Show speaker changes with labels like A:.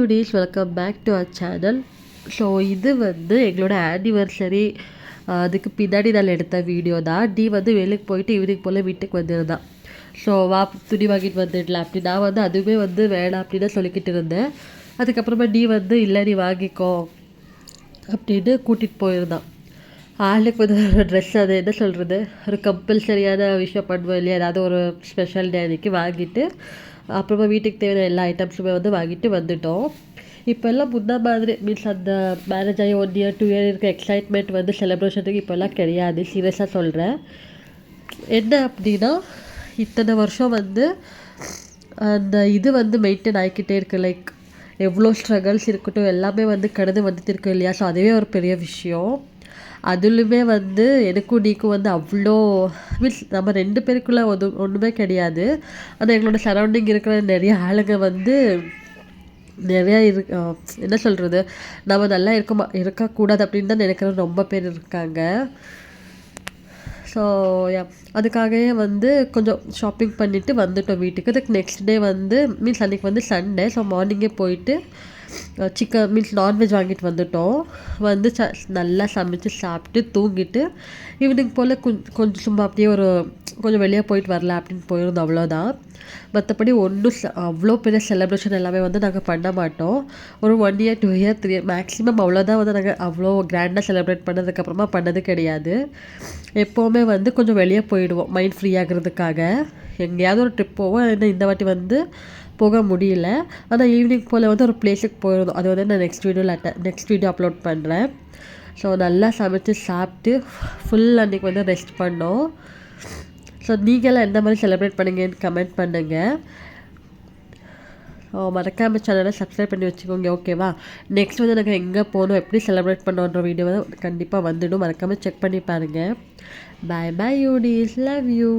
A: யூடிஸ் welcome back to our channel. So இது வந்து எங்களோட ஆனிவர்சரி, அதுக்கு பின்னாடி நான் எடுத்த வீடியோ தான். நீ வந்து வேலைக்கு போயிட்டு ஈவினிங் போல் வீட்டுக்கு வந்துருந்தான். ஸோ வா துணி வாங்கிட்டு வந்துடலாம் அப்படி நான் வந்து அதுவுமே வந்து வேணாம் அப்படின்னு சொல்லிக்கிட்டு இருந்தேன். அதுக்கப்புறமா நீ வந்து இல்லை நீ வாங்கிக்கோ அப்படின்னு கூட்டிகிட்டு போயிருந்தான். ஆளுக்கு வந்து ஒரு ட்ரெஸ், அது என்ன சொல்கிறது, ஒரு கம்பல்சரியான விஷயம் பண்ணுவோம் இல்லையா, ஏதாவது ஒரு ஸ்பெஷல் டே அன்றைக்கி வாங்கிட்டு அப்புறமா வீட்டுக்கு தேவையான எல்லா ஐட்டம்ஸுமே வந்து வாங்கிட்டு வந்துட்டோம். இப்போல்லாம் முன்ன மாதிரி மீன்ஸ் அந்த மேரேஜ் ஆகி 1 இயர் 2 இயர் இருக்க எக்ஸைட்மெண்ட் வந்து செலிப்ரேஷனுக்கு இப்போல்லாம் கிடையாது. சீரியஸாக சொல்கிறேன். என்ன அப்படின்னா இத்தனை வருஷம் வந்து அந்த இது வந்து மெயின்டைன் ஆகிக்கிட்டே இருக்குது. லைக் எவ்வளோ ஸ்ட்ரகிள்ஸ் இருக்கட்டும் எல்லாமே வந்து கடந்து வந்துட்டு இருக்கு இல்லையா. ஸோ அதுவே ஒரு பெரிய விஷயம். அதுலேயுமே வந்து எனக்கும் நீக்கும் வந்து அவ்வளோ மீன்ஸ் நம்ம 2 பேருக்குள்ளே ஒன்றுமே கிடையாது. ஆனால் எங்களோட சரௌண்டிங் இருக்கிற நிறைய ஆளுங்க வந்து நிறையா என்ன சொல்கிறது, நம்ம நல்லா இருக்கக்கூடாது அப்படின்னு தான் நினைக்கிற ரொம்ப பேர் இருக்காங்க. ஸோ அதுக்காகவே வந்து கொஞ்சம் ஷாப்பிங் பண்ணிவிட்டு வந்துட்டோம் வீட்டுக்கு. அதுக்கு நெக்ஸ்ட் டே வந்து மீன்ஸ் அன்றைக்கி வந்து சண்டே. ஸோ மார்னிங்கே போயிட்டு சிக்கன் மீன்ஸ் நான்வெஜ் வாங்கிட்டு வந்துட்டோம். வந்து நல்லா சமைச்சு சாப்பிட்டு தூங்கிட்டு ஈவினிங் போல் கொஞ்சம் சும்மா அப்படியே ஒரு கொஞ்சம் வெளியே போயிட்டு வரலாம் அப்படின்னு போயிருந்தோம், அவ்வளோதான். மற்றபடி ஒன்றும் அவ்வளோ பெரிய செலிப்ரேஷன் எல்லாமே வந்து நாங்கள் பண்ண மாட்டோம். ஒரு 1 இயர் 2 இயர் 3 இயர் மேக்ஸிமம் அவ்வளோதான் வந்து நாங்கள் அவ்வளோ கிராண்டாக செலிப்ரேட் பண்ணதுக்கப்புறமா பண்ணது கிடையாது. எப்போவுமே வந்து கொஞ்சம் வெளியே போயிடுவோம் மைண்ட் ஃப்ரீ ஆகிறதுக்காக. எங்கேயாவது ஒரு ட்ரிப் போவோம். ஏன்னா இந்த வாட்டி வந்து போக முடியல. ஆனால் ஈவினிங் போல் வந்து ஒரு பிளேஸுக்கு போயிருந்தோம். அது வந்து நான் நெக்ஸ்ட் வீடியோ அப்லோட் பண்ணுறேன். ஸோ நல்லா சமைச்சு சாப்பிட்டு ஃபுல் அன்றைக்கி வந்து ரெஸ்ட் பண்ணோம். ஸோ நீங்களாம் எந்த மாதிரி செலிப்ரேட் பண்ணுங்கன்னு கமெண்ட் பண்ணுங்கள். மறக்காமல் சேனலை சப்ஸ்கிரைப் பண்ணி வச்சுக்கோங்க, ஓகேவா. நெக்ஸ்ட் வந்து நாங்கள் எங்கே போகணும் எப்படி செலிப்ரேட் பண்ணோன்ற வீடியோ வந்து கண்டிப்பாக வந்துடும். மறக்காமல் செக் பண்ணி பாருங்கள். பாய் பாய் யூடிஸ், லவ் யூ.